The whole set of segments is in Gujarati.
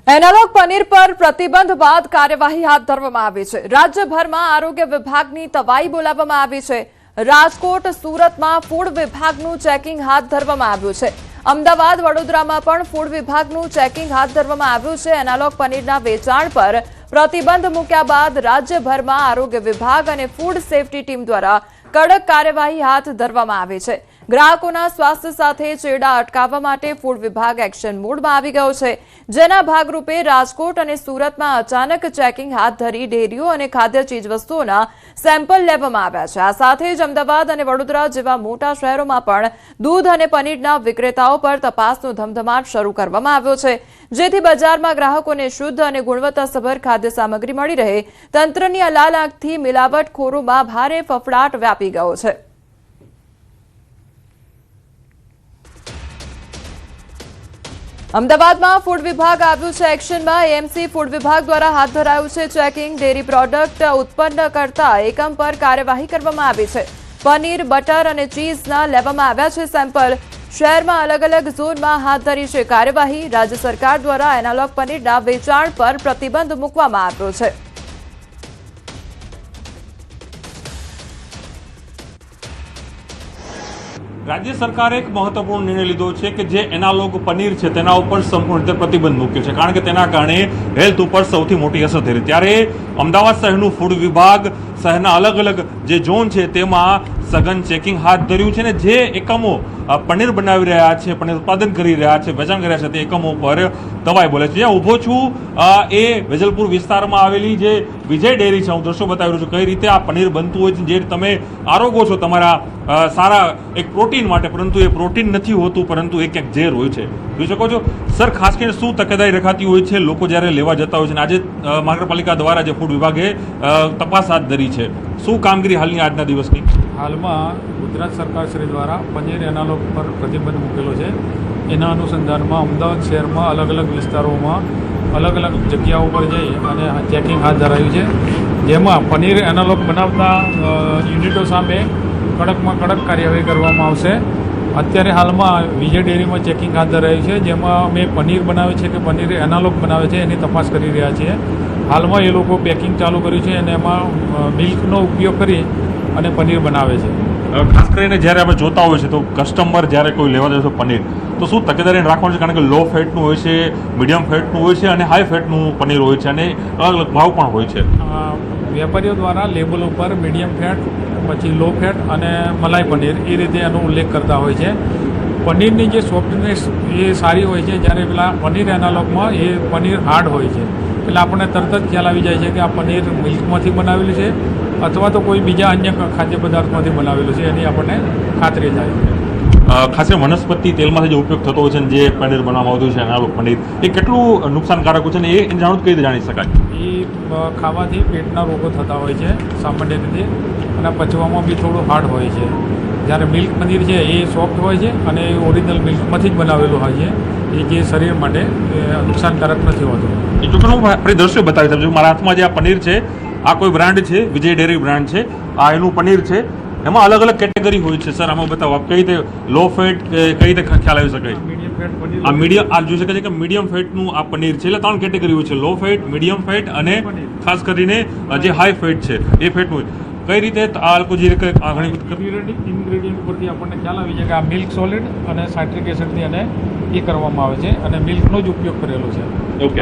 એનાલોગ પનીર પર પ્રતિબંધ બાદ કાર્યવાહી હાથ ધરવામાં આવી છે। રાજ્યભરમાં આરોગ્ય વિભાગની તવાઈ બોલાવવામાં આવી છે। રાજકોટ, સુરતમાં ફૂડ વિભાગનું ચેકિંગ હાથ ધરવામાં આવ્યું છે। અમદાવાદ, વડોદરામાં પણ ફૂડ વિભાગનું ચેકિંગ હાથ ધરવામાં આવ્યું છે। એનાલોગ પનીરના વેચાણ પર પ્રતિબંધ મૂક્યા બાદ રાજ્યભરમાં આરોગ્ય વિભાગ અને ફૂડ સેફટી ટીમ દ્વારા કડક કાર્યવાહી હાથ ધરવામાં આવી છે। ગ્રાહકોના સ્વાસ્થ્ય સાથે ચેડા અટકાવવા માટે ફૂડ વિભાગ એક્શન મોડમાં આવી ગયો છે, જેના ભાગરૂપે રાજકોટ અને સુરતમાં અચાનક ચેકિંગ હાથ ધરી ડેરીઓ અને ખાદ્ય ચીજવસ્તુઓના સેમ્પલ લેવામાં આવ્યા છે। આ સાથે જ અમદાવાદ અને વડોદરા જેવા મોટા શહેરોમાં પણ દૂધ અને પનીરના વિક્રેતાઓ પર તપાસનો ધમધમાટ શરૂ કરવામાં આવ્યો છે, જેથી બજારમાં ગ્રાહકોને શુદ્ધ અને ગુણવત્તાસભર ખાદ્ય સામગ્રી મળી રહે। તંત્રની લાલ આંખથી મિલાવટખોરોમાં ભારે ફફડાટ વ્યાપી ગયો છે। અમદાવાદમાં ફૂડ વિભાગ આવ્યું છે એક્શનમાં। એએમસી ફૂડ વિભાગ દ્વારા હાથ ધરાયું છે ચેકિંગ। ડેરી પ્રોડક્ટ ઉત્પન્ન કરતા એકમ પર કાર્યવાહી કરવામાં આવી છે। પનીર, બટર અને ચીઝના લેવામાં આવ્યા છે સેમ્પલ। શહેરમાં અલગ અલગ ઝોનમાં હાથ ધરી છે કાર્યવાહી। રાજ્ય સરકાર દ્વારા એનાલોગ પનીરના વેચાણ પર પ્રતિબંધ મૂકવામાં આવ્યો છે। राज्य सरकारे एक महत्वपूर्ण निर्णय लीधो है कि जे एनालॉग पनीर है तेना उपर संपूर्ण रीते प्रतिबंध मूक्यो छे, कारण के तेना कारणे हेल्थ उपर सौथी मोटी असर थई रही। त्यारे अमदावाद शहरनुं फूड विभाग शहरना अलग अलग जे जोन है तेमां सघन चेकिंग हाथ धर्युं छे ने जे एकमो पनीर बनावी रह्या छे, पनीर उत्पादन करी रह्या छे, वेचाण करी रह्या छे ते एकमो पर दबाई बोले छे। ज्यां ऊभो छुं ए वेजलपुर विस्तारमां आवेली जे विजय डेरी छे। हुं दर्शको बतावी રહ્યો છું કઈ રીતે આ પનીર બનતું હોય છે, જે તમે આરોગો છો તમારા સારા એક પ્રોટીન માટે, પરંતુ એ પ્રોટીન નથી હોતું, પરંતુ એક એક ઝેર હોય છે। જોઈ શકો છો સર, ખાસ કરીને શું તકેદારી રખાતી હોય છે લોકો જ્યારે લેવા જતા હોય છે? આજે મહાનગરપાલિકા દ્વારા જે ફૂડ વિભાગે તપાસ હાથ ધરી છે, શું કામગીરી હાલની આજના દિવસની? હાલમાં ગુજરાત સરકાર શ્રી દ્વારા પનીર એનાલોગ પર પ્રતિબંધ મૂકેલો છે। એના અનુસંધાનમાં અમદાવાદ શહેરમાં અલગ અલગ વિસ્તારોમાં અલગ અલગ જગ્યાઓ પર જઈ અને ચેકિંગ હાથ ધરાયું છે, જેમાં પનીર એનાલોગ બનાવતા યુનિટો સામે કડકમાં કડક કાર્યવાહી કરવામાં આવશે। અત્યારે હાલમાં વિજય ડેરીમાં ચેકિંગ હાથ ધરાયું છે, જેમાં અમે પનીર બનાવે છે કે પનીર એનાલોગ બનાવે છે એની તપાસ કરી રહ્યા છીએ। હાલમાં એ લોકો પેકિંગ ચાલુ કર્યું છે અને એમાં મિલ્કનો ઉપયોગ કરી અને પનીર બનાવે છે। ખાસ કરીને જ્યારે આપણે જોતા હોય છે તો કસ્ટમર જ્યારે કોઈ લેવા જાય તો પનીર તો શું તકેદારી રાખવાનું છે? કારણ કે લો ફેટનું હોય છે, મીડિયમ ફેટનું હોય છે અને હાઈ ફેટનું પનીર હોય છે, અને અલગ અલગ ભાવ પણ હોય છે। વેપારીઓ દ્વારા લેબલ ઉપર મીડિયમ ફેટ, પછી લો ફેટ અને મલાઈ પનીર એ રીતે એનો ઉલ્લેખ કરતા હોય છે। પનીરની જે સોફ્ટનેસ એ સારી હોય છે, જ્યારે પેલા પનીર એનાલોગમાં એ પનીર હાર્ડ હોય છે, એટલે આપણને તરત જ ખ્યાલ આવી જાય છે કે આ પનીર મિલ્કમાંથી બનાવેલું છે અથવા તો કોઈ બીજા અન્ય ખાદ્ય પદાર્થમાંથી બનાવેલું છે, એની આપણને ખાતરી થાય। ખાસ કરીને વનસ્પતિ તેલમાંથી જે ઉપયોગ થતો હોય છે, જે પનીર બનાવવામાં આવતું છે એનાલોગ પનીર, એ કેટલું નુકસાનકારક હોય છે ને એ જાણવું કઈ રીતે જાણી શકાય? એ ખાવાથી પેટના રોગો થતા હોય છે સામાન્ય રીતે, અને પચવામાં બી થોડું હાર્ડ હોય છે। જ્યારે મિલ્ક પનીર છે એ સોફ્ટ હોય છે અને એ ઓરિજિનલ મિલ્કમાંથી જ બનાવેલું હોય છે, એ જે શરીર માટે નુકસાનકારક નથી હોતું। એ જો આપણે દ્રશ્યો બતાવી શકું, મારા હાથમાં જે આ પનીર છે, આ કોઈ બ્રાન્ડ છે, વિજય ડેરી બ્રાન્ડ છે, આ એનું પનીર છે। એમાં અલગ અલગ કેટેગરી હોય છે સર, આમાં બતાવો કઈ રીતે લો ફેટ કઈ રીતે ખ્યાલ આવી શકાય? આ મીડિયમ, આ જોઈ શકાય છે કે મીડિયમ ફેટનું આ પનીર છે, એટલે 3 કેટેગરી હોય છે, લો ફેટ, મીડિયમ ફેટ અને ખાસ કરીને જે હાઈ ફેટ છે એ ફેટનું કઈ રીતે આ લોકો જે ઇન્ગ્રેડિયન્ટ ઉપરથી આપણને ખ્યાલ આવી જાય કે આ મિલ્ક સોલિડ અને સાઇટ્રિક એસિડથી એને એ કરવામાં આવે છે અને મિલ્કનો જ ઉપયોગ કરેલો છે,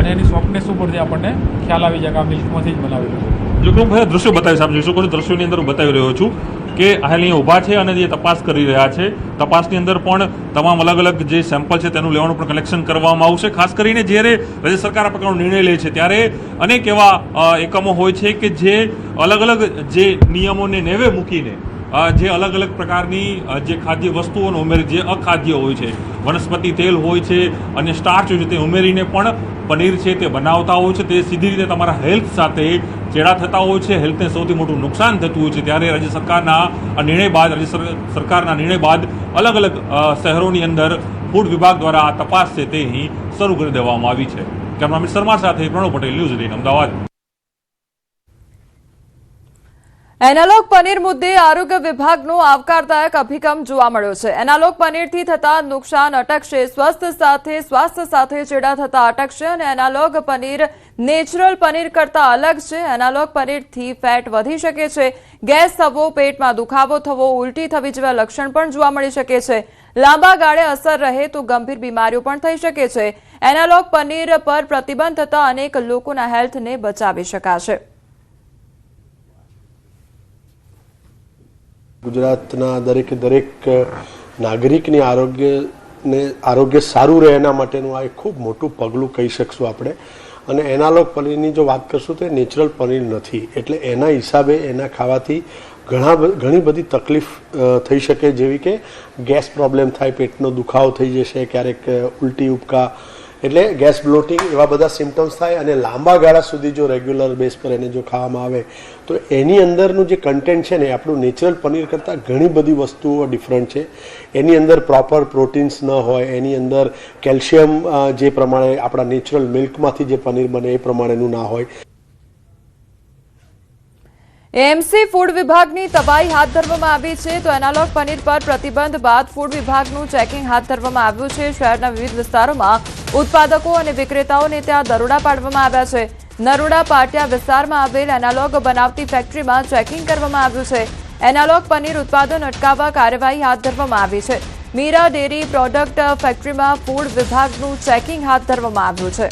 અને એની સોફ્ટનેસ ઉપરથી આપણને ખ્યાલ આવી જાય કે આ મિલ્કમાંથી જ બનાવેલું છે। જો હું ભાઈ દ્રશ્યો બતાવીશ, આપ જોઈ શકો છો દ્રશ્યોની અંદર હું બતાવી રહ્યો છું કે હાલ અહીંયા ઊભા છે અને જે તપાસ કરી રહ્યા છે, તપાસની અંદર પણ તમામ અલગ અલગ જે સેમ્પલ છે તેનું લેવાનું પણ કલેક્શન કરવામાં આવશે। ખાસ કરીને જ્યારે રાજ્ય સરકાર આ પ્રકારનો નિર્ણય લે છે ત્યારે અનેક એવા એકમો હોય છે કે જે અલગ અલગ જે નિયમોને નેવે મૂકીને જે અલગ અલગ પ્રકારની જે ખાદ્ય વસ્તુઓનો ઉમેરી, જે અખાદ્ય હોય છે, વનસ્પતિ તેલ હોય છે અને સ્ટાર્ચ હોય છે, તે ઉમેરીને પણ પનીર છે તે બનાવતા હોય છે। તે સીધી રીતે તમારા હેલ્થ સાથે ચેડા થતા હોય છે, હેલ્થને સૌથી મોટું નુકસાન થતું હોય છે। ત્યારે રાજ્ય સરકારના નિર્ણય બાદ, રાજ્ય સરકારના નિર્ણય બાદ અલગ અલગ શહેરોની અંદર ફૂડ વિભાગ દ્વારા આ તપાસ છે તે અહીં શરૂ કરી દેવામાં આવી છે। કેમેરામેન શર્મા સાથે પ્રણવ પટેલ, ન્યૂઝ 18 અમદાવાદ। એનાલોગ પનીર મુદ્દે આરોગ્ય વિભાગનો આવકારદાયક અભિગમ જોવા મળ્યો છે। એનાલોગ પનીરથી થતા નુકસાન અટકશે, સ્વાસ્થ્ય સાથે ચેડા થતા અટકશે અને એનાલોગ પનીર નેચરલ પનીર કરતા અલગ છે। એનાલોગ પનીરથી ફેટ વધી શકે છે, ગેસ થવો, પેટમાં દુખાવો થવો, ઉલટી થવી જેવા લક્ષણ પણ જોવા મળી શકે છે। લાંબા ગાળે અસર રહે તો ગંભીર બીમારીઓ પણ થઈ શકે છે। એનાલોગ પનીર પર પ્રતિબંધ થતા અનેક લોકોના હેલ્થને બચાવી શકાશે। ગુજરાતના દરેક નાગરિકની આરોગ્ય સારું રહે એના માટેનું આ એક ખૂબ મોટું પગલું કહી શકશું આપણે। અને એનાલોગ પનીરની જો વાત કરશું તો એ નેચરલ પનીર નથી, એટલે એના હિસાબે એના ખાવાથી ઘણી બધી તકલીફ થઈ શકે, જેવી કે ગેસ પ્રોબ્લેમ થાય, પેટનો દુખાવો થઈ જશે, ક્યારેક ઉલટી ઉપકા એટલે ગેસ બ્લોટિંગ એવા બધા સિમ્ટમ્સ થાય। અને લાંબા ગાળા સુધી જો રેગ્યુલર બેઝ પર એને જો ખાવામાં આવે તો એની અંદરનું જે કન્ટેન્ટ છે ને આપણું નેચરલ પનીર કરતાં ઘણી બધી વસ્તુઓ ડિફરન્ટ છે। એની અંદર પ્રોપર પ્રોટીન્સ ન હોય, એની અંદર કેલ્શિયમ જે પ્રમાણે આપણા નેચરલ મિલ્કમાંથી જે પનીર બને એ પ્રમાણેનું ના હોય। એએમસી ફૂડ વિભાગની તપાઈ હાથ ધરવામાં આવી છે તો એનાલોગ પનીર પર પ્રતિબંધ બાદ ફૂડ વિભાગનું ચેકિંગ હાથ ધરવામાં આવ્યું છે। શહેરના વિવિધ વિસ્તારોમાં ઉત્પાદકો અને વિક્રેતાઓને ત્યાં દરોડા પાડવામાં આવ્યા છે। નરોડા પાટિયા વિસ્તારમાં આવેલ એનાલોગ બનાવતી ફેક્ટરીમાં ચેકિંગ કરવામાં આવ્યું છે। એનાલોગ પનીર ઉત્પાદન અટકાવવા કાર્યવાહી હાથ ધરવામાં આવી છે। મીરા ડેરી પ્રોડક્ટ ફેક્ટરીમાં ફૂડ વિભાગનું ચેકિંગ હાથ ધરવામાં આવ્યું છે।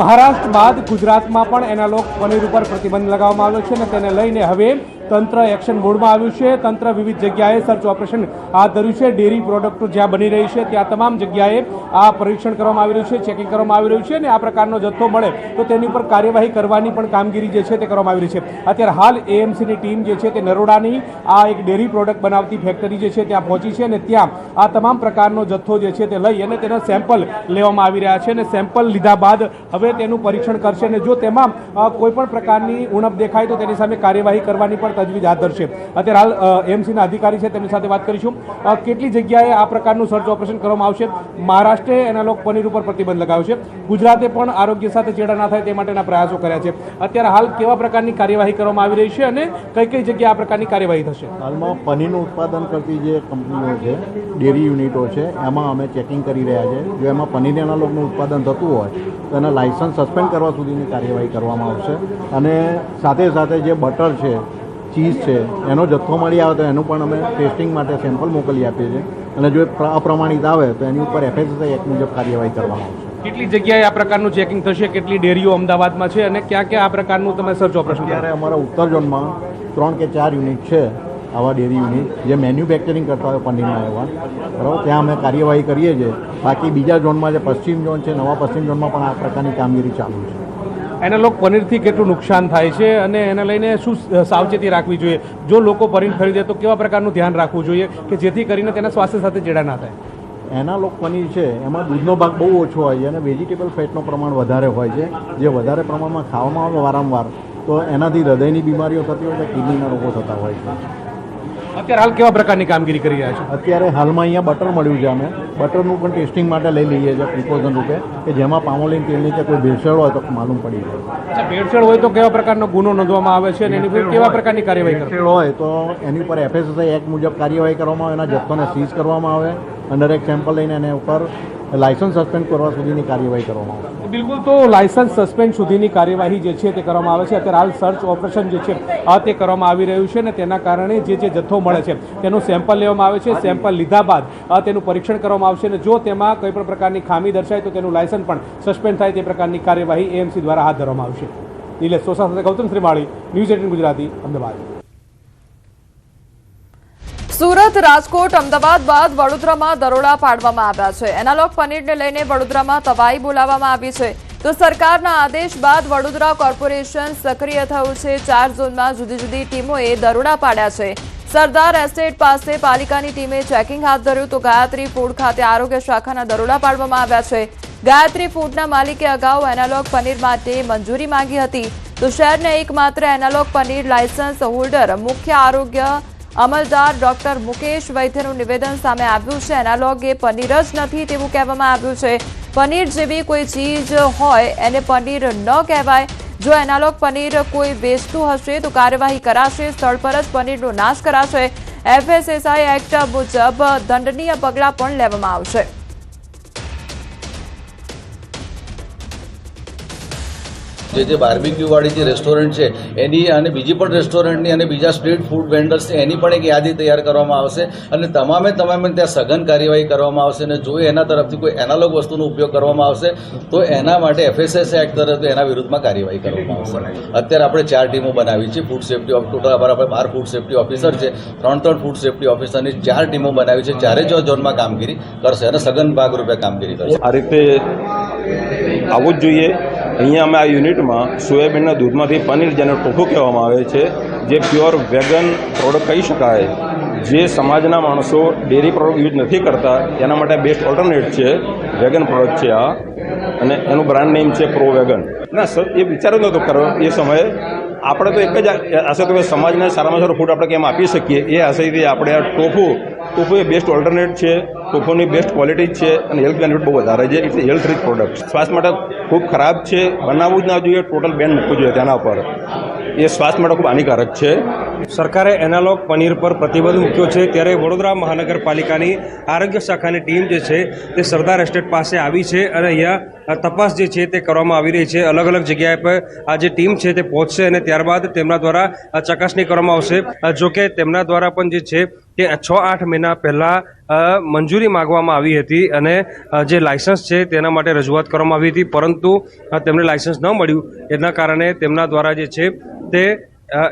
મહારાષ્ટ્ર બાદ ગુજરાતમાં પણ એનાલોગ પનીર ઉપર પ્રતિબંધ લગાવવામાં આવ્યો છે અને તેને લઈને હવે તંત્ર એક્શન મોડમાં આવ્યું છે। તંત્ર વિવિધ જગ્યાએ સર્ચ ઓપરેશન હાથ ધર્યું છે। ડેરી પ્રોડક્ટો જ્યાં બની રહી છે ત્યાં તમામ જગ્યાએ આ પરીક્ષણ કરવામાં આવી રહ્યું છે, ચેકિંગ કરવામાં આવી રહ્યું છે અને આ પ્રકારનો જથ્થો મળે તો તેની ઉપર કાર્યવાહી કરવાની પણ કામગીરી જે છે તે કરવામાં આવી રહી છે। અત્યારે હાલ એએમસીની ટીમ જે છે તે નરોડાની આ એક ડેરી પ્રોડક્ટ બનાવતી ફેક્ટરી જે છે ત્યાં પહોંચી છે અને ત્યાં આ તમામ પ્રકારનો જથ્થો જે છે તે લઈ અને તેના સેમ્પલ લેવામાં આવી રહ્યા છે અને સેમ્પલ લીધા બાદ હવે તેનું પરીક્ષણ કરશે અને જો તેમાં કોઈ પણ પ્રકારની ઉણપ દેખાય તો તેની સામે કાર્યવાહી કરવાની પણ તજવીજ હાથ ધરશે। અત્યારે હાલ એએમસીના અધિકારી છે તેમની સાથે વાત કરીશું। કેટલી જગ્યાએ આ પ્રકારનું સર્ચ ઓપરેશન કરવામાં આવશે? મહારાષ્ટ્રે એનાલોગ પનીર ઉપર પ્રતિબંધ લગાવ્યો છે, ગુજરાતે પણ આરોગ્ય સાથે ચેડા ના થાય તે માટેના પ્રયાસો કર્યા છે। અત્યારે હાલ કેવા પ્રકારની કાર્યવાહી કરવામાં આવી રહી છે અને કઈ જગ્યાએ આ પ્રકારની કાર્યવાહી થશે? હાલમાં પનીરનું ઉત્પાદન કરતી જે કંપનીઓ છે, ડેરી યુનિટો છે, એમાં અમે ચેકિંગ કરી રહ્યા છે। જો એમાં પનીર એનાલોગનું ઉત્પાદન થતું હોય તો એના લાયસન્સ સસ્પેન્ડ કરવા સુધીની કાર્યવાહી કરવામાં આવશે અને સાથે જે બટર છે, ચીઝ છે, એનો જથ્થો મળી આવે તો એનું પણ અમે ટેસ્ટિંગ માટે સેમ્પલ મોકલી આપીએ છીએ અને જો અપ્રમાણિત આવે તો એની ઉપર FSSAI એક્ટ મુજબ કાર્યવાહી કરવામાં આવશે। કેટલી જગ્યાએ આ પ્રકારનું ચેકિંગ થશે? કેટલી ડેરીઓ અમદાવાદમાં છે અને ક્યાં ક્યાં આ પ્રકારનું તમે સર્ચ ઓપરેશન? અત્યારે અમારા ઉત્તર ઝોનમાં 3 કે 4 યુનિટ છે, આવા ડેરી યુનિટ જે મેન્યુફેક્ચરિંગ કરતા હોય પનીરના એવા, બરાબર, ત્યાં અમે કાર્યવાહી કરીએ છીએ। બાકી બીજા ઝોનમાં જે પશ્ચિમ ઝોન છે, નવા પશ્ચિમ ઝોનમાં પણ આ પ્રકારની કામગીરી ચાલુ છે। એનાલોગ પનીરથી કેટલું નુકસાન થાય છે અને એને લઈને શું સાવચેતી રાખવી જોઈએ? જો લોકો પનીર ખરીદે તો કેવા પ્રકારનું ધ્યાન રાખવું જોઈએ કે જેથી કરીને તેના સ્વાસ્થ્ય સાથે ચેડા ના થાય? એનાલોગ પનીર છે એમાં દૂધનો ભાગ બહુ ઓછો હોય છે અને વેજીટેબલ ફેટનું પ્રમાણ વધારે હોય છે, જે વધારે પ્રમાણમાં ખાવામાં આવે વારંવાર તો એનાથી હૃદયની બીમારીઓ થતી હોય છે, કિડનીના રોગો થતા હોય છે। અત્યારે હાલ કેવા પ્રકારની કામગીરી કરી રહ્યા છો? અત્યારે હાલમાં અહીંયા બટર મળ્યું છે, અમે બટરનું પણ ટેસ્ટિંગ માટે લઈ લઈએ છીએ પ્રિકોઝન રૂપે કે જેમાં પામોલિન તેલની કે કોઈ ભેળસેળ હોય તો માલુમ પડી જાય। ભેળસેળ હોય તો કેવા પ્રકારનો ગુનો નોંધવામાં આવે છે અને એની પર કેવા પ્રકારની કાર્યવાહી કરશે? ભેળસેળ હોય તો એની ઉપર FSSAI એક્ટ મુજબ કાર્યવાહી કરવામાં આવે, એના જથ્થોને સીઝ કરવામાં આવે, અંદર એક સેમ્પલ લઈને એને ઉપર લાયસન્સ સસ્પેન્ડ કરવા સુધીની કાર્યવાહી કરવામાં આવે। બિલકુલ, તો લાયસન્સ સસ્પેન્ડ સુધીની કાર્યવાહી જે છે તે કરવામાં આવે છે। અત્યારે હાલ સર્ચ ઓપરેશન જે છે તે કરવામાં આવી રહ્યું છે અને તેના કારણે જે જથ્થો મળે છે તેનું સેમ્પલ લેવામાં આવે છે। સેમ્પલ લીધા બાદ તેનું પરીક્ષણ કરવામાં આવશે અને જો તેમાં કોઈ પણ પ્રકારની ખામી દર્શાય તો તેનું લાયસન્સ પણ સસ્પેન્ડ થાય તે પ્રકારની કાર્યવાહી એએમસી દ્વારા હાથ ધરવામાં આવશે। નિલેશ સોસા સાથે ગૌતમ શ્રીમાળી, ન્યૂઝ 18 ગુજરાતી, અમદાવાદ। સુરત, રાજકોટ, અમદાવાદ બાદ વડોદરામાં દરોડા પાડવામાં આવ્યા છે। એનાલોગ પનીરને લઈને વડોદરામાં તવાઈ બોલાવવામાં આવી છે તો સરકારના આદેશ બાદ વડોદરા કોર્પોરેશન સક્રિય થયું છે। 4 ઝોનમાં જુદી જુદી ટીમોએ દરોડા પાડ્યા છે। સરદાર એસ્ટેટ પાસે પાલિકાની ટીમે ચેકિંગ હાથ ધર્યું તો ગાયત્રી ફૂડ ખાતે આરોગ્ય શાખાના દરોડા પાડવામાં આવ્યા છે। ગાયત્રી ફૂડના માલિકે અગાઉ એનાલોગ પનીર માટે મંજૂરી માંગી હતી તો શહેરના એકમાત્ર એનાલોગ પનીર લાયસન્સ હોલ્ડર મુખ્ય આરોગ્ય અમલદાર ડોક્ટર મુકેશ વૈદ્યનું નિવેદન સામે આવ્યું છે. એનાલોગ એ પનીર જ નથી તેવું કહેવામાં આવ્યું છે. પનીર જેવી કોઈ ચીજ હોય એને પનીર ન કહેવાય. જો એનાલોગ પનીર કોઈ વેચતું હશે તો કાર્યવાહી કરાશે. સ્થળ પર જ પનીરનો નાશ કરાશે. FSSAI એક્ટ મુજબ દંડનીય પગલાં પણ લેવામાં આવશે. જે બાર્બીક્યુ વાળી જે રેસ્ટોરન્ટ છે એની અને બીજી પણ રેસ્ટોરન્ટની અને બીજા સ્ટ્રીટ ફૂડ વેન્ડર્સ છે એની પણ એક યાદી તૈયાર કરવામાં આવશે અને તમામે ત્યાં સઘન કાર્યવાહી કરવામાં આવશે અને જો એના તરફથી કોઈ એનાલોગ વસ્તુનો ઉપયોગ કરવામાં આવશે તો એના માટે FSSAI એક્ટ તરફથી એના વિરુદ્ધમાં કાર્યવાહી કરવામાં આવશે. અત્યારે આપણે 4 ટીમો બનાવી છે. ફૂડ સેફ્ટી ટોટલ અમારા 12 ફૂડ સેફ્ટી ઓફિસર છે, 3 ફૂડ સેફ્ટી ઓફિસરની 4 ટીમો બનાવી છે. 4 ઝોનમાં કામગીરી કરશે અને સઘન ભાગરૂપે કામગીરી કરશે. આ રીતે આવવું જ જોઈએ. અહીંયા અમે આ યુનિટમાં સોયાબીનના દૂધમાંથી પનીર જેને ટોફુ કહેવામાં આવે છે, જે પ્યોર વેગન પ્રોડક્ટ કહી શકાય, જે સમાજના માણસો ડેરી પ્રોડક્ટ યુઝ નથી કરતા એના માટે બેસ્ટ ઓલ્ટરનેટ છે. વેગન પ્રોડક્ટ છે આ, અને એનું બ્રાન્ડ નેમ છે પ્રો વેગન. ના સર, એ વિચારો નહોતો કરો એ સમયે. આપણે તો એક જ આશા તો સમાજને સારામાં સારું ફૂડ આપણે કેમ આપી શકીએ એ આશયથી આપણે આ ટોફુ એ બેસ્ટ ઓલ્ટરનેટ છે. ટોફુની બેસ્ટ ક્વોલિટી છે અને હેલ્થ બેનિફિટ બહુ વધારે છે. It's health rich product. સ્વાસ્થ્ય માટે ખૂબ ખરાબ છે, બનાવવું જ ના જોઈએ, ટોટલ બેન મૂકવું જોઈએ તેના પર. એ સ્વાસ્થ્ય માટે ખૂબ હાનિકારક છે. સરકારે એનાલોગ પનીર પર પ્રતિબંધ મૂક્યો છે, ત્યારે વડોદરા મહાનગરપાલિકાની આરોગ્ય શાખાની ટીમ જે છે તે સરદાર એસ્ટેટ પાસે આવી છે અને અહીંયા તપાસ જે છે તે કરવામાં આવી રહી છે. અલગ અલગ જગ્યાએ પર આ જે ટીમ છે તે પહોંચશે અને ત્યારબાદ તેમના દ્વારા ચકાસણી કરવામાં આવશે. જોકે તેમના દ્વારા પણ જે છે તે 6-8 મહિના પહેલાં મંજૂરી માગવામાં આવી હતી અને જે લાયસન્સ છે તેના માટે રજૂઆત કરવામાં આવી હતી, પરંતુ તેમને લાયસન્સ ન મળ્યું. એના કારણે તેમના દ્વારા જે છે તે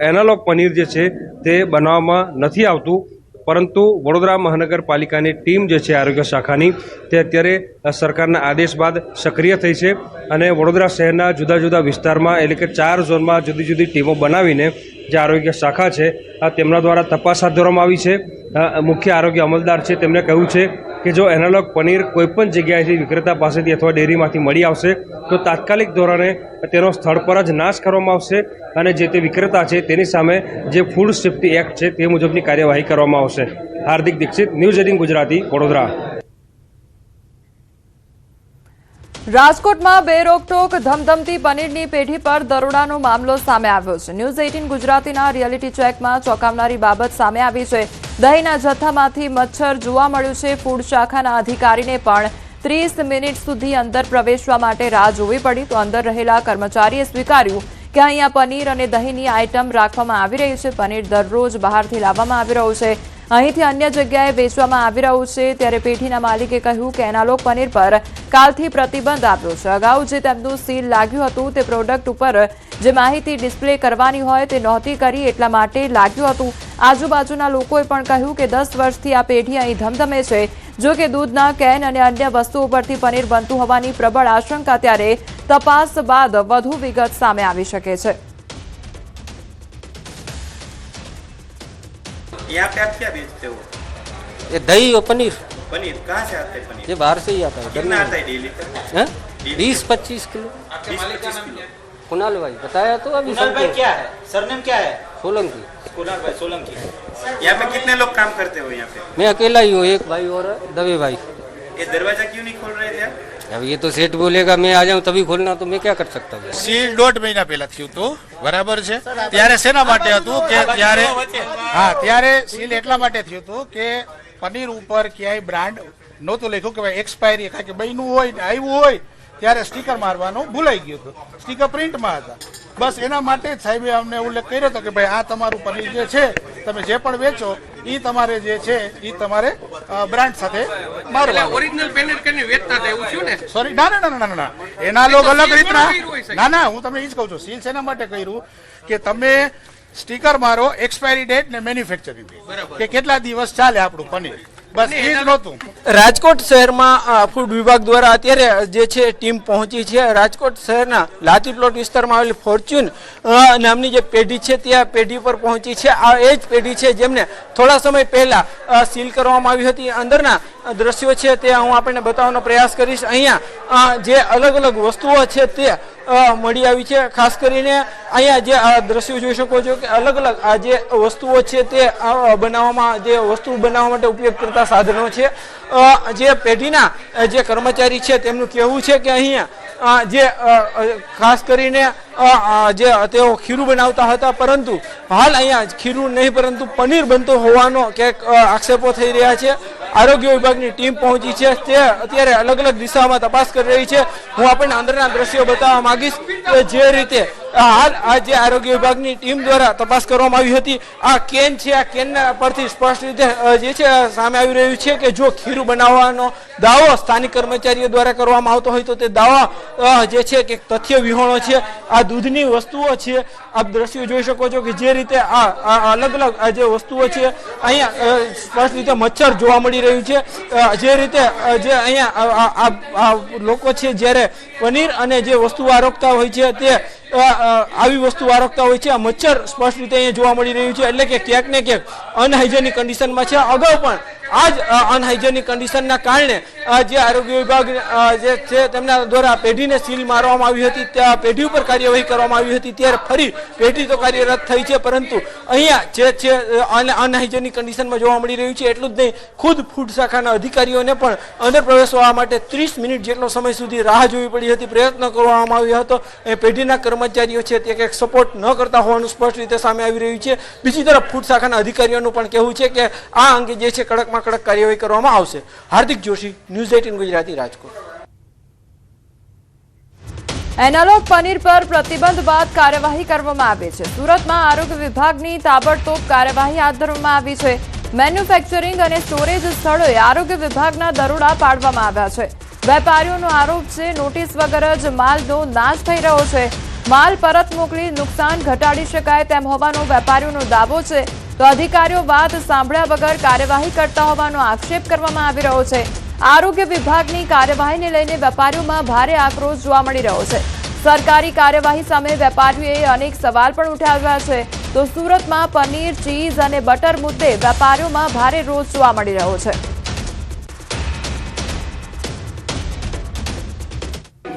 એનાલોગ પનીર જે છે તે બનાવવામાં નથી આવતું. પરંતુ વડોદરા મહાનગરપાલિકાની ટીમ જે છે આરોગ્ય શાખાની તે અત્યારે સરકારના આદેશ બાદ સક્રિય થઈ છે અને વડોદરા શહેરના જુદા જુદા વિસ્તારમાં એટલે કે 4 ઝોનમાં જુદી જુદી ટીમો બનાવીને જે આરોગ્ય શાખા છે તેમના દ્વારા તપાસ હાથ ધરવામાં આવી છે. મુખ્ય આરોગ્ય અમલદાર છે તેમણે કહ્યું છે કે જો એનાલોગ પનીર કોઈપણ જગ્યાએથી વિક્રેતા પાસેથી અથવા ડેરીમાંથી મળી આવશે તો તાત્કાલિક ધોરણે તેનો સ્થળ પર જ નાશ કરવામાં આવશે અને જે તે વિક્રેતા છે તેની સામે જે ફૂડ સેફ્ટી એક્ટ છે તે મુજબની કાર્યવાહી કરવામાં આવશે. હાર્દિક દીક્ષિત, ન્યૂઝ 18 ગુજરાતી, વડોદરા. રાજકોટમાં બેરોકટોક ધમધમતી પનીરની પેઢી પર દરોડાનો મામલો સામે આવ્યો છે. ન્યૂઝ 18 ગુજરાતીના રિયાલિટી ચેકમાં ચોંકાવનારી બાબત સામે આવી છે. દહીંના જથ્થામાંથી મચ્છર જોવા મળ્યું છે. ફૂડ શાખાના અધિકારીને પણ 30 મિનિટ સુધી અંદર પ્રવેશવા માટે રાહ જોવી પડી, તો અંદર રહેલા કર્મચારીએ સ્વીકાર્યું કે અહીંયા પનીર અને દહીંની આઇટમ રાખવામાં આવી રહી છે. પનીર દરરોજ બહારથી લાવવામાં આવી રહ્યું છે, અહીંથી અન્ય જગ્યાએ વેચવામાં આવી રહ્યું છે. ત્યારે પેઢીના માલિકે કહ્યું કે એનાલોગ પનીર પર કાલથી પ્રતિબંધ આપ્યો છે. અગાઉ જે તેમનું સીલ લાગ્યું હતું તે પ્રોડક્ટ ઉપર જે માહિતી ડિસ્પ્લે કરવાની હોય તે નહોતી કરી, એટલા માટે લાગ્યું હતું. આજુબાજુના લોકોએ પણ કહ્યું કે 10 વર્ષથી આ પેઢી અહીં ધમધમે છે. જો કે દૂધના કેન અને અન્ય વસ્તુઓ પરથી પનીર બનતું હોવાની પ્રબળ આશંકા, ત્યારે તપાસ બાદ વધુ વિગત સામે આવી શકે છે. यहाँ पे आप क्या बेचते हो? ये दही और पनीर पनीर कहाँ से आता है पनीर? ये बाहर से ही आता है. कितना आता है डेली का? हैं? 20-25 किलो. 20-25 किलो. कुणाल भाई बताया तो अभी कुणाल भाई क्या है? सरनेम क्या है? सोलंकी. कुणाल भाई सोलंकी. यहाँ पे कितने लोग काम करते हो यहाँ पे? मैं अकेला ही हूँ, एक भाई और दवे भाई. ये दरवाजा क्यों नहीं खोल रहे थे आप? अब ये तो सेठ बोलेगा मैं आ जाऊँ तभी खोलना, तो मैं क्या कर सकता हूँ. સીલ 1.5 મહિના પહેલા થયું હતું, બરાબર છે. ત્યારે શેના માટે હતું કે ત્યારે સીલ એટલા માટે થયું હતું કે પનીર ઉપર ક્યાંય બ્રાન્ડ નહોતું લખ્યું કે ભાઈ એક્સપાયરી, કારણ કે બન્યું હોય ને આવ્યું હોય ત્યારે સ્ટીકર મારવાનું ભૂલાઈ ગયું હતું. સ્ટીકર પ્રિન્ટમાં હતા. બસ એના માટે જ સાહેબે અમને ઉલ્લેખ કર્યો હતો કે ભાઈ આ તમારું પનીર જે છે તમે જે પણ વેચો એ તમારે જે છે એ તમારે બ્રાન્ડ સાથે મારવાનું. ઓરિજિનલ પનીર કરીને વેચતા હતા એવું થયું ને? સોરી, ના, એના લોકો અલગ રીતના. ના, હું તમને એ જ કહું છું. સીલ શેના માટે કર્યું કે તમે સ્ટીકર મારો એક્સપાયરી ડેટ ને મેન્યુફેક્ચરિંગ ડેટ, કે કેટલા દિવસ ચાલે આપણું પનીર, બસ એ જ નહોતું. રાજકોટ શહેરમાં ફૂડ વિભાગ દ્વારા અત્યારે જે છે ટીમ પહોંચી છે. રાજકોટ શહેરના લાતી પ્લોટ વિસ્તારમાં આવેલી ફોર્ચ્યુન નામની જે પેઢી છે ત્યાં પેઢી પર પહોંચી છે. આ એ જ પેઢી છે જેમને થોડા સમય પહેલા સીલ કરવામાં આવી હતી. અંદરના દ્રશ્યો છે તે હું આપણને બતાવવાનો પ્રયાસ કરીશ. અહીંયા જે અલગ અલગ વસ્તુઓ છે તે મળી આવી છે। ખાસ કરીને અહીંયા જે આ દ્રશ્યો જોઈ શકો છો કે અલગ અલગ આ જે વસ્તુઓ છે તે બનાવવામાં જે વસ્તુ બનાવવા માટે ઉપયોગ કરતા સાધનો છે। જે પેઢીના જે કર્મચારી છે તેમનું કહેવું છે કે અહીંયા જે ખાસ કરીને જે તેઓ ખીરું બનાવતા હતા, પરંતુ હાલ અહીંયા ખીરું નહીં પરંતુ પનીર બનતો હોવાનો ક્યાંક આક્ષેપો થઈ રહ્યા છે। આરોગ્ય વિભાગની ટીમ પહોંચી છે, તે અત્યારે અલગ અલગ દિશામાં તપાસ કરી રહી છે। હું આપણને અંદરના દ્રશ્યો બતાવવા માંગીશ કે જે રીતે હાલ આ જે આરોગ્ય વિભાગની ટીમ દ્વારા તપાસ કરવામાં આવી હતી, આ કેન છે, આ કેનના પરથી સ્પષ્ટ રીતે જે છે સામે આવી રહ્યું છે કે જો ખીરું બનાવવાનો દાવો સ્થાનિક કર્મચારીઓ દ્વારા કરવામાં આવતો હોય તો તે દાવા જે છે કે તથ્ય વિહોણો છે। આ દૂધની વસ્તુઓ છે, આપ દ્રશ્યો જોઈ શકો છો કે જે રીતે આ અલગ અલગ આ જે વસ્તુઓ છે અહીંયા સ્પષ્ટ રીતે મચ્છર જોવા મળી રહ્યું છે। જે રીતે જે અહીંયા લોકો છે જ્યારે પનીર અને જે વસ્તુ આરોગતા હોય છે તે આવી વસ્તુ આરોગતા હોય છે, આ મચ્છર સ્પષ્ટ રીતે અહીંયા જોવા મળી રહ્યું છે, એટલે કે ક્યાંક ને ક્યાંક અનહાઇજેનિક કન્ડિશનમાં છે। અગાઉ પણ આ જ અનહાઇજેનિક કન્ડિશનના કારણે જે આરોગ્ય વિભાગ જે છે તેમના દ્વારા પેઢીને સીલ મારવામાં આવી હતી, ત્યાં પેઢી ઉપર કાર્યવાહી કરવામાં આવી હતી, ત્યારે ફરી પેઢી તો કાર્યરત થઈ છે, પરંતુ અહીંયા જે છે અનહાઇજેનિક કન્ડિશનમાં જોવા મળી રહ્યું છે। એટલું જ નહીં, ખુદ ફૂડ શાખાના અધિકારીઓને પણ અંદર પ્રવેશવા માટે 30 મિનિટ જેટલો સમય સુધી રાહ જોવી પડી હતી, પ્રયત્ન કરવામાં આવ્યો હતો। એ પેઢીના કર્મચારીઓ છે તે કંઈક સપોર્ટ ન કરતા હોવાનું સ્પષ્ટ રીતે સામે આવી રહ્યું છે। બીજી તરફ ફૂડ શાખાના અધિકારીઓનું પણ કહેવું છે કે આ અંગે જે છે કડકમાં કડક કાર્યવાહી કરવામાં આવશે। હાર્દિક જોશી, ન્યૂઝ 18 ગુજરાતી, રાજકોટ। એનાલોગ પનીર પર પ્રતિબંધ બાદ કાર્યવાહી કરવામાં આવી છે। સુરતમાં આરોગ્ય વિભાગની તાબડતોબ કાર્યવાહી હાથ ધરવામાં આવી છે। મેન્યુફેક્ચરિંગ અને સ્ટોરેજ સ્થળોએ આરોગ્ય વિભાગના દરોડા પાડવામાં આવ્યા છે। વેપારીઓનો આરોપ છે નોટિસ વગર જ માલનો નાશ થઈ રહ્યો છે। માલ પરત મોકલી નુકસાન ઘટાડી શકાય તેમ હોવાનો વેપારીઓનો દાવો છે, તો અધિકારીઓ વાત સાંભળ્યા વગર કાર્યવાહી કરતા હોવાનો આક્ષેપ કરવામાં આવી રહ્યો છે। આરોગ્ય વિભાગની કાર્યવાહીને લઈને વેપારીઓમાં ભારે આક્રોશ જોવા મળી રહ્યો છે। સરકારી કાર્યવાહી સામે વેપારીઓએ અનેક સવાલ પણ ઉઠાવ્યા છે, તો સુરતમાં પનીર, ચીઝ અને બટર મુદ્દે વેપારીઓમાં ભારે રોષ જોવા મળી રહ્યો છે।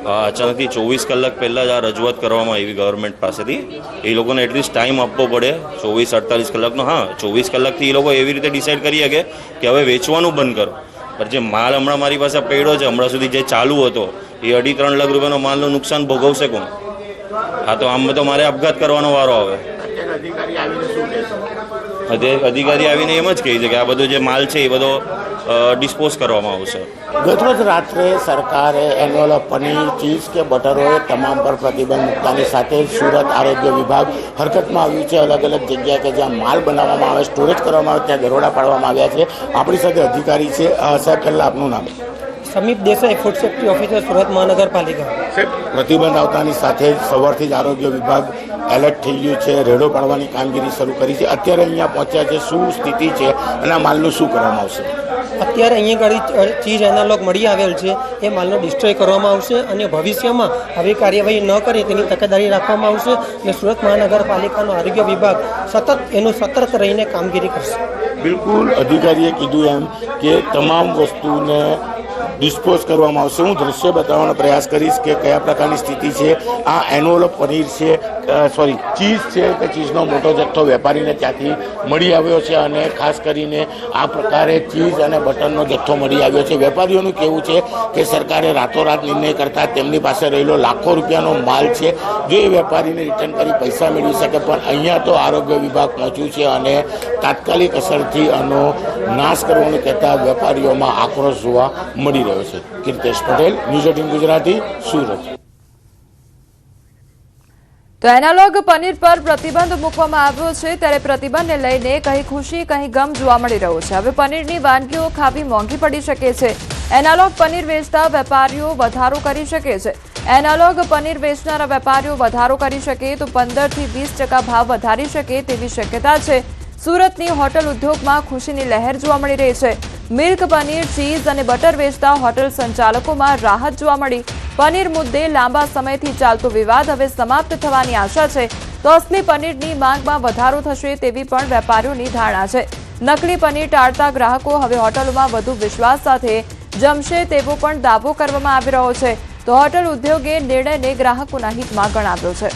અચાનકથી 24 કલાક પહેલાં જ આ રજૂઆત કરવામાં આવી ગવર્મેન્ટ પાસેથી। એ લોકોને એટલીસ્ટ ટાઈમ આપવો પડે 24-48 કલાકનો। હા, 24 કલાકથી એ લોકો એવી રીતે ડિસાઇડ કરી શકે કે હવે વેચવાનું બંધ કરો, પણ જે માલ હમણાં મારી પાસે પડ્યો છે, હમણાં સુધી જે ચાલુ હતો એ 2.5-3 લાખ રૂપિયાનો માલનું નુકસાન ભોગવશે કોણ? હા, તો આમ તો મારે આપઘાત કરવાનો વારો આવે। અધિકારી આવીને એમ જ કહે છે કે આ બધો જે માલ છે એ બધો ડિસ્પોઝ કરવામાં આવશે। ગતરોજ રાત્રે સરકારે એન્વોલપ પનીર, ચીઝ કે બટર હોય તમામ પર પ્રતિબંધ મૂકતાની સાથે સુરત આરોગ્ય વિભાગ હરકતમાં આવ્યું છે। અલગ અલગ જગ્યા કે જ્યાં માલ બનાવવામાં આવે, સ્ટોરેજ કરવામાં આવે, ત્યાં દરોડા પાડવામાં આવ્યા છે। આપણી સાથે અધિકારી છે। સાહેબ, પહેલાં આપનું નામ? Samip Desai, food safety officer, Surat Mahanagarpalika. પ્રતિબંધ આવતાની સાથે સવારથી જ આરોગ્ય વિભાગ એલર્ટ થઈ ગયું છે, રેડો પાડવાની કામગીરી શરૂ કરી છે। અત્યારે અહીંયા પહોંચ્યા છે, શું સ્થિતિ છે અને આ માલનું શું કરવામાં આવશે? અત્યારે અહીંયા આગળ ચીજ એનાલોગ મળી આવેલ છે, એ માલનો ડિસ્ટ્રોય કરવામાં આવશે અને ભવિષ્યમાં આવી કાર્યવાહી ન કરે તેની તકેદારી રાખવામાં આવશે અને સુરત મહાનગરપાલિકાનો આરોગ્ય વિભાગ સતત એનું સતર્ક રહીને કામગીરી કરશે। બિલકુલ, અધિકારીએ કીધું એમ કે તમામ વસ્તુને ડિસ્પોઝ કરવામાં આવશે। હું દ્રશ્ય બતાવવાનો પ્રયાસ કરીશ કે કયા પ્રકારની સ્થિતિ છે। આ એન્વોલપ પનીર છે, ચીઝ છે કે ચીઝનો મોટો જથ્થો વેપારીને ત્યાંથી મળી આવ્યો છે અને ખાસ કરીને આ પ્રકારે ચીઝ અને બટરનો જથ્થો મળી આવ્યો છે। વેપારીઓનું કહેવું છે કે સરકારે રાતોરાત નિર્ણય કરતાં તેમની પાસે રહેલો લાખો રૂપિયાનો માલ છે, જો એ વેપારીને રિટર્ન કરી પૈસા મેળવી શકે, પણ અહીંયા તો આરોગ્ય વિભાગ પહોંચ્યું છે અને તાત્કાલિક અસરથી આનો નાશ કરવાનું કહેતા વેપારીઓમાં આક્રોશ જોવા મળી રહ્યો છે। કીર્તેશ પટેલ, ન્યૂઝ 18 ગુજરાતી, સુરત। તો એનાલોગ પનીર પર પ્રતિબંધ મૂકવામાં આવ્યો છે, ત્યારે પ્રતિબંધને લઈને કहीं ખુશી કहीं ગમ જોવા મળી રહ્યો છે। હવે પનીરની વાનગીઓ ખાવી મોંઘી પડી શકે છે। એનાલોગ પનીર વેચતા વેપારીઓ વધારો કરી શકે છે। એનાલોગ પનીર વેચનારા વેપારીઓ વધારો કરી શકે તો 15 થી 20% ભાવ વધારી શકે તેવી શક્યતા છે। સુરતની હોટલ ઉદ્યોગમાં ખુશીની લહેર જોવા મળી રહી છે। મિલ્ક પનીર, ચીઝ અને બટર વેચતા હોટલ સંચાલકોમાં રાહત જોવા મળી। પનીર મુદ્દે લાંબા સમયથી ચાલતો વિવાદ હવે સમાપ્ત થવાની આશા છે, તો અસલી પનીરની માંગમાં વધારો થશે તેવી પણ વેપારીઓની ધારણા છે। નકલી પનીર ટાળતા ગ્રાહકો હવે હોટલોમાં વધુ વિશ્વાસ સાથે જમશે તેવો પણ દાવો કરવામાં આવી રહ્યો છે। તો હોટલ ઉદ્યોગે નિર્ણયને ગ્રાહકોના હિતમાં ગણાવ્યો છે.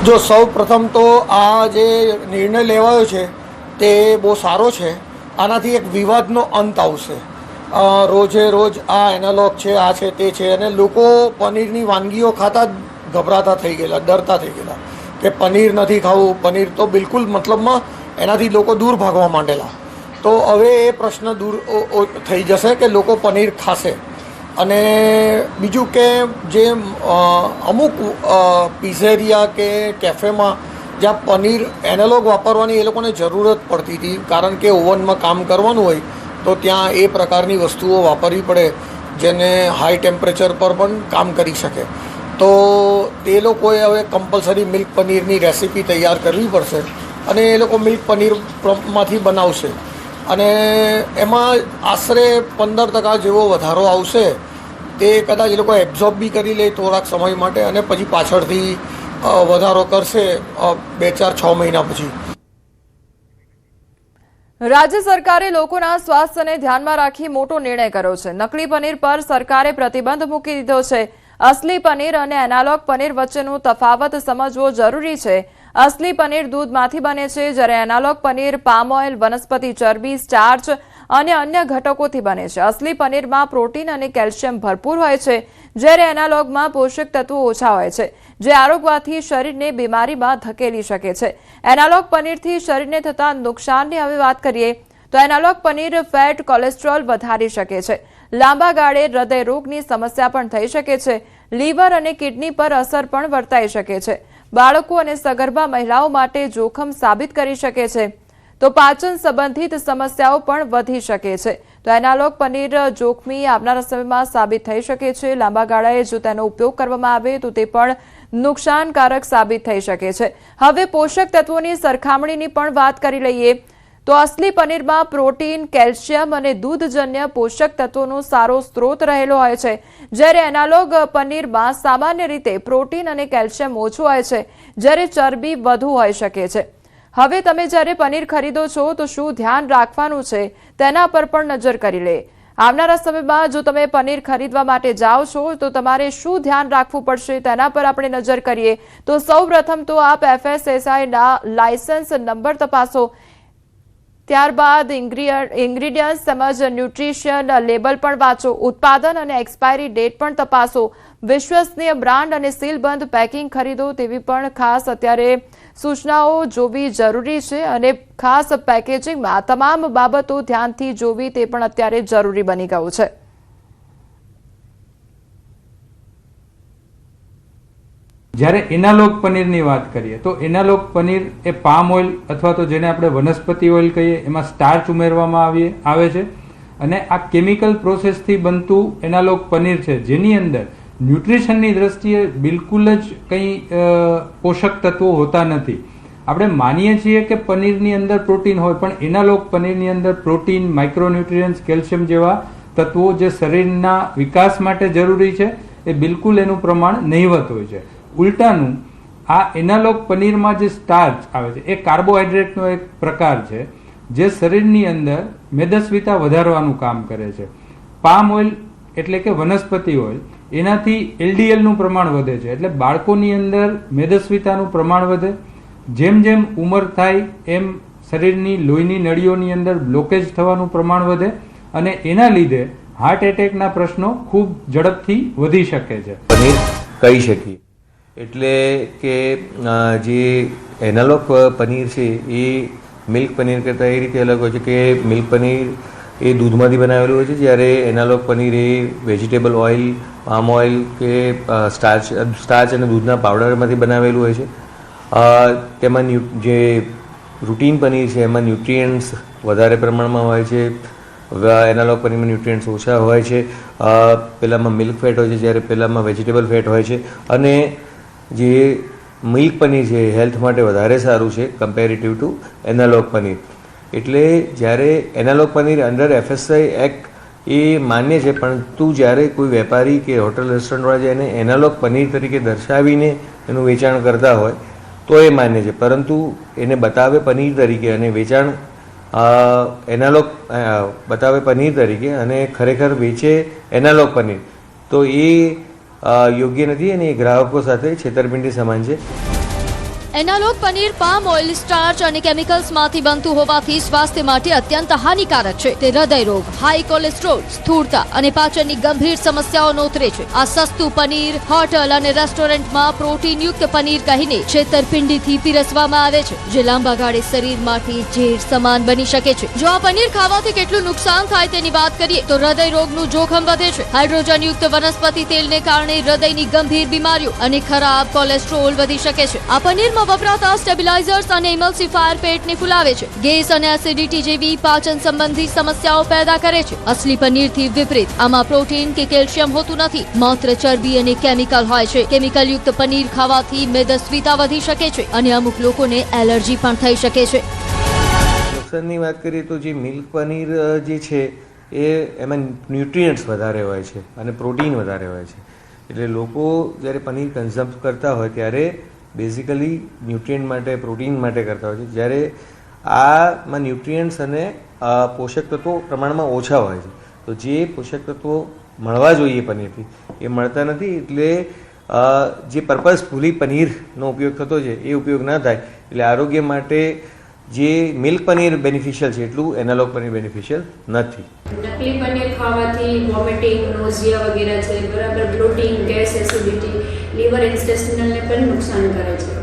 જો સૌ પ્રથમ તો આ જે નિર્ણય લેવાયો છે તે બહુ સારો છે. આનાથી એક વિવાદનો અંત આવશે. રોજે રોજ આ એનાલોગ છે, આ છે, તે છે, અને લોકો પનીરની વાનગીઓ ખાતા જ ગભરાતા થઈ ગયેલા, ડરતા થઈ ગયેલા કે પનીર નથી ખાવું. પનીર તો બિલકુલ મતલબમાં એનાથી લોકો દૂર ભાગવા માંડેલા. તો હવે એ પ્રશ્ન દૂર થઈ જશે કે લોકો પનીર ખાશે. અને બીજું કે જે અમુક પિઝેરિયા કે કેફેમાં જ્યાં પનીર એનાલોગ વાપરવાની એ લોકોને જરૂરત પડતી હતી, કારણ કે ઓવનમાં કામ કરવાનું હોય તો ત્યાં એ પ્રકારની વસ્તુઓ વાપરવી પડે જેને હાઈ ટેમ્પરેચર પર પણ કામ કરી શકે. તો તે લોકોએ હવે કમ્પલસરી મિલ્ક પનીરની રેસીપી તૈયાર કરવી પડશે અને એ લોકો મિલ્ક પનીરમાંથી બનાવશે અને એમાં આશરે 15% જેવો વધારો આવશે. તે કદાચ એ લોકો એબ્ઝોર્બ બી કરી લે થોડાક સમય માટે અને પછી પાછળથી વધારો કરશે 2-4-6 મહિના પછી. રાજ્ય સરકારે લોકોના સ્વાસ્થ્યને ધ્યાનમાં રાખી મોટો નિર્ણય કર્યો છે. નકલી પનીર પર સરકારે પ્રતિબંધ મૂકી દીધો છે. અસલી પનીર અને એનાલોગ પનીર વચ્ચેનો તફાવત સમજવો જરૂરી છે. અસલી પનીર દૂધમાંથી બને છે, જ્યારે એનાલોગ પનીર પામ ઓઇલ, વનસ્પતિ ચરબી, સ્ટાર્ચ અને અન્ય ઘટકોથી બને છે. અસલી પનીરમાં પ્રોટીન અને કેલ્શિયમ ભરપૂર હોય છે, જ્યારે એનાલોગમાં પોષક તત્વો ઓછા હોય છે, જે આરોગવાથી શરીરને બીમારીમાં ધકેલી શકે છે. એનાલોગ પનીરથી શરીરને થતા નુકસાનની હવે વાત કરીએ તો એનાલોગ પનીર ફેટ, કોલેસ્ટ્રોલ વધારી શકે છે. લાંબા ગાળે હૃદય રોગની સમસ્યા પણ થઈ શકે છે. લીવર અને કિડની પર અસર પણ વર્તાઈ શકે છે. બાળકો અને સગર્ભા મહિલાઓ માટે જોખમ સાબિત કરી શકે છે. તો પાચન સંબંધિત સમસ્યાઓ પણ વધી શકે છે. તો એનાલોગ પનીર જોખમી આવનારા સમયમાં સાબિત થઈ શકે છે. લાંબા ગાળાએ જો તેનો ઉપયોગ કરવામાં આવે તો તે પણ નુકસાનકારક સાબિત થઈ શકે છે. હવે પોષક તત્વોની સરખામણીની પણ વાત કરી લઈએ તો અસલી પનીરમાં પ્રોટીન, કેલ્શિયમ અને દૂધજન્ય પોષક તત્વોનો સારો સ્ત્રોત રહેલો હોય છે, જ્યારે એનાલોગ પનીરમાં સામાન્ય રીતે પ્રોટીન અને કેલ્શિયમ ઓછું હોય છે, જ્યારે ચરબી વધુ હોઈ શકે છે. હવે તમે જ્યારે પનીર ખરીદો છો તો શું ધ્યાન રાખવાનું છે તેના પર પણ નજર કરી લે. આવનારા સમયમાં જો તમે પનીર ખરીદવા માટે જાઓ છો તો તમારે શું ધ્યાન રાખવું પડશે તેના પર આપણે નજર કરીએ તો સૌપ્રથમ તો આપ FSSAIના લાયસન્સ નંબર તપાસો. ત્યારબાદ ઇન્ગ્રીડિયન્ટ્સ તેમજ ન્યુટ્રિશન લેબલ પણ વાંચો. ઉત્પાદન અને એક્સપાયરી ડેટ પણ તપાસો. વિશ્વસનીય બ્રાન્ડ અને સીલબંધ પેકિંગ ખરીદો તેવી પણ ખાસ અત્યારે સૂચનાઓ જોવી જરૂરી છે અને ખાસ પેકેજિંગમાં તમામ બાબતો ધ્યાનથી જોવી તે પણ અત્યારે જરૂરી બની ગયું છે. જ્યારે એનાલોગ પનીરની વાત કરીએ તો એનાલોગ પનીર એ પામ ઓઇલ અથવા તો જેને આપણે વનસ્પતિ ઓઇલ કહીએ એમાં સ્ટાર્ચ ઉમેરવામાં આવે છે અને આ કેમિકલ પ્રોસેસથી બનતું એનાલોગ પનીર છે, જેની અંદર ન્યુટ્રિશનની દ્રષ્ટિએ બિલકુલ જ કંઈ પોષક તત્વો હોતા નથી. આપણે માનીએ છીએ કે પનીરની અંદર પ્રોટીન હોય, પણ એનાલોગ પનીરની અંદર પ્રોટીન, માઇક્રોન્યુટ્રિયન્ટ્સ, કેલ્શિયમ જેવા તત્વો જે શરીરના વિકાસ માટે જરૂરી છે એ બિલકુલ એનું પ્રમાણ નહીવત હોય છે. ઉલટાનું આ એનાલોગ પનીરમાં જે સ્ટાર્ચ આવે છે એ કાર્બોહાઈડ્રેટનો એક પ્રકાર છે જે શરીરની અંદર મેદસ્વીતા વધારવાનું કામ કરે છે. પામ ઓઇલ એટલે કે વનસ્પતિ ઓઇલ, એનાથી LDLનું પ્રમાણ વધે છે, એટલે બાળકોની અંદર મેદસ્વીતાનું પ્રમાણ વધે. જેમ જેમ ઉંમર થાય એમ શરીરની લોહીની નળીઓની અંદર બ્લોકેજ થવાનું પ્રમાણ વધે અને એના લીધે હાર્ટ એટેકના પ્રશ્નો ખૂબ ઝડપથી વધી શકે છે. પનીર કહી શકીએ એટલે કે જે એનાલોગ પનીર છે એ મિલ્ક પનીર કરતાં એ રીતે અલગ હોય છે કે મિલ્ક પનીર એ દૂધમાંથી બનાવેલું હોય છે, જ્યારે એનાલોગ પનીર એ વેજીટેબલ ઓઇલ, પામ ઓઇલ કે સ્ટાર્ચ અને દૂધના પાવડરમાંથી બનાવેલું હોય છે. તેમાં જે રૂટીન પનીર છે એમાં ન્યુટ્રિયન્ટ્સ વધારે પ્રમાણમાં હોય છે, એનાલોગ પનીરમાં ન્યુટ્રિયન્ટ્સ ઓછા હોય છે. પહેલાંમાં મિલ્ક ફેટ હોય છે જ્યારે પહેલાંમાં વેજીટેબલ ફેટ હોય છે. અને જે મિલ્ક પનીર છે એ હેલ્થ માટે વધારે સારું છે કમ્પેરેટિવ ટુ એનાલોગ પનીર. એટલે જ્યારે analogue paneer under FSI act એ માન્ય છે, પરંતુ જ્યારે કોઈ વેપારી કે હોટલ રેસ્ટોરન્ટવાળા જે એને એનાલોગ પનીર તરીકે દર્શાવીને એનું વેચાણ કરતા હોય તો એ માન્ય છે, પરંતુ એને બતાવે પનીર તરીકે અને વેચાણ એનાલોગ બતાવે પનીર તરીકે અને ખરેખર વેચે એનાલોગ પનીર, તો એ યોગ્ય નથી અને એ ગ્રાહકો સાથે છેતરપિંડી સમાન છે. Analogue paneer palm oil, starch અને કેમિકલ્સમાંથી બનતું હોવાથી સ્વાસ્થ્ય માટે અત્યંત હાનિકારક છે. તે હૃદય રોગ, હાઈ કોલેસ્ટ્રોલ, સ્થૂળતા અને પાચનની ગંભીર સમસ્યાઓ નોતરે છે. આ સસ્તું પનીર હોટલ અને રેસ્ટોરન્ટમાં પ્રોટીનયુક્ત પનીર કહીને છેતરપિંડીથી પીરસવામાં આવે છે, જે લાંબા ગાળે શરીર માટે ઝેર સમાન બની શકે છે. જો આ પનીર ખાવાથી કેટલું નુકસાન થાય તેની વાત કરીએ તો હૃદય રોગનું જોખમ વધે છે. હાઇડ્રોજનયુક્ત વનસ્પતિ તેલને કારણે હૃદયની ગંભીર બીમારીઓ અને ખરાબ કોલેસ્ટ્રોલ વધી શકે છે. આ પનીરમાં વપરાતા સ્ટેબિલાઇઝર્સ અને ઇમલ્સિફાયર પેટને ફૂલાવે છે, ગેસ અને એસિડિટી જેવી પાચન સંબંધી સમસ્યાઓ પેદા કરે છે. અસલી પનીરથી વિપરીત આમાં પ્રોટીન કે કેલ્શિયમ હોતું નથી, માત્ર ચરબી અને કેમિકલ હોય છે. કેમિકલયુક્ત પનીર ખાવાથી મેદસ્વીતા વધી શકે છે અને અમુક લોકોને એલર્જી પણ થઈ શકે છે. નુકસાનની વાત કરીએ તો જે મિલ્ક પનીર જે છે એ એમાં ન્યુટ્રિયન્ટ્સ વધારે હોય છે અને પ્રોટીન વધારે હોય છે, એટલે લોકો જ્યારે પનીર કન્ઝમ્પ કરતા હોય ત્યારે બેઝિકલી ન્યુટ્રિયન્ટ માટે, પ્રોટીન માટે કરતા હોય છે, જ્યારે આમાં ન્યુટ્રિયન્ટ્સ અને પોષક તત્વો પ્રમાણમાં ઓછા હોય છે. તો જે પોષક તત્વો મળવા જોઈએ પનીરથી એ મળતા નથી, એટલે જે પર્પઝફુલી પનીરનો ઉપયોગ થતો છે એ ઉપયોગ ના થાય. એટલે આરોગ્ય માટે જે મિલ્ક પનીર બેનિફિશિયલ છે એટલું એનાલોગ પનીર બેનિફિશિયલ નથી. નકલી પનીર ખાવાથી વોમિટિંગ, નોઝિયા વગેરે છે, બરાબર બ્લોટિંગ, ગેસ, એસિડિટી, લીવર, ઇન્ટેસ્ટિનલને પણ નુકસાન કરે છે.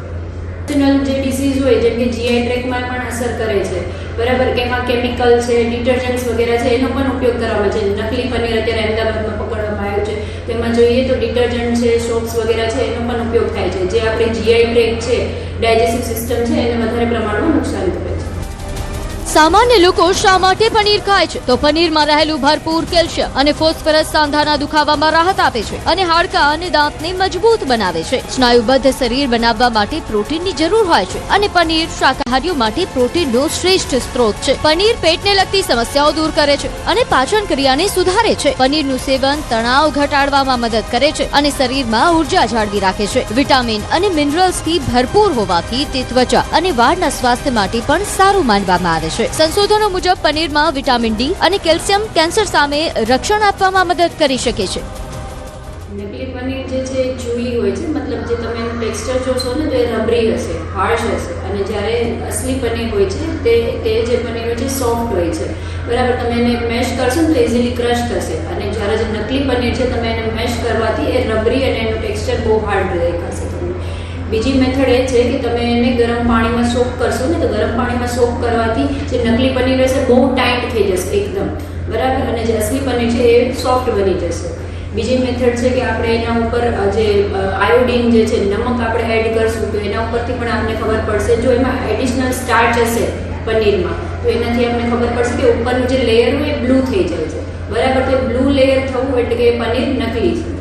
જે ડિસીઝ હોય જેમ કે જીઆઈ ટ્રેકમાં પણ અસર કરે છે, બરાબર કે એમાં કેમિકલ છે, ડિટર્જન્ટ્સ વગેરે છે, એનો પણ ઉપયોગ કરવામાં છે. નકલી પનીર અત્યારે અમદાવાદમાં પકડવામાં આવ્યું છે, તેમાં જોઈએ તો ડિટર્જન્ટ છે, સોપ્સ વગેરે છે, એનો પણ ઉપયોગ થાય છે, જે આપણે જીઆઈ ટ્રેક છે, ડાયજેસ્ટિવ સિસ્ટમ છે, એને વધારે પ્રમાણમાં નુકસાન કરે છે. સામાન્ય લોકો શા માટે પનીર ખાય છે? તો પનીરમાં રહેલું ભરપૂર કેલ્શિયમ અને ફોસ્ફરસ સાંધાના દુખાવામાં રાહત આપે છે અને હાડકાં અને દાંતને મજબૂત બનાવે છે. સ્નાયુબદ્ધ શરીર બનાવવા માટે પ્રોટીનની જરૂર હોય છે અને પનીર શાકાહારીઓ માટે પ્રોટીનનો શ્રેષ્ઠ સ્ત્રોત છે. પનીર પેટને લગતી સમસ્યાઓ દૂર કરે છે અને પાચન ક્રિયાને સુધારે છે. પનીરનું સેવન તણાવ ઘટાડવામાં મદદ કરે છે અને શરીરમાં ઉર્જા જાળવી રાખે છે. વિટામિન અને મિનરલ્સથી ભરપૂર હોવાથી તે ત્વચા અને વાળના સ્વાસ્થ્ય માટે પણ સારું માનવામાં આવે છે. સંશોધનો મુજબ પનીરમાં વિટામિન ડી અને કેલ્શિયમ કેન્સર સામે રક્ષણ આપવામાં મદદ કરી શકે છે. નકલી પનીર જે છે જુઈ હોય છે, મતલબ જે તમે એનું ટેક્સચર જોશો ને તો એ રબરી હશે, હાર્શ હશે, અને જ્યારે અસલી પનીર હોય છે તે જે પનીર હોય છે સોફ્ટ હોય છે, બરાબર. તમે એને મેશ કરશો ને તો ઇઝીલી ક્રશ થશે, અને જ્યારે જે નકલી પનીર છે તમે એને મેશ કરવાથી એ રબરી અને એનું ટેક્સચર બહુ હાર્ડ દેખાશે તમને. બીજી મેથડ એ છે કે તમે એને ગરમ પાણીમાં સોક કરશો ને તો ગરમ પાણીમાં સોક કરવાથી જે નકલી પનીર હશે બહુ ટાઈટ થઈ જશે એકદમ, બરાબર, અને જે અસલી પનીર છે એ સોફ્ટ બની જશે. બીજી મેથડ છે કે આપણે એના ઉપર જે આયોડિન જે છે, નમક આપણે એડ કરશું તો એના ઉપરથી પણ આપણને ખબર પડશે. જો એમાં એડિશનલ સ્ટાર્ચ હશે પનીરમાં તો એનાથી આપણને ખબર પડશે કે ઉપરનું જે લેયર હોય એ બ્લુ થઈ જાય છે, બરાબર. તો બ્લુ લેયર થવું એટલે કે પનીર નકલી છે.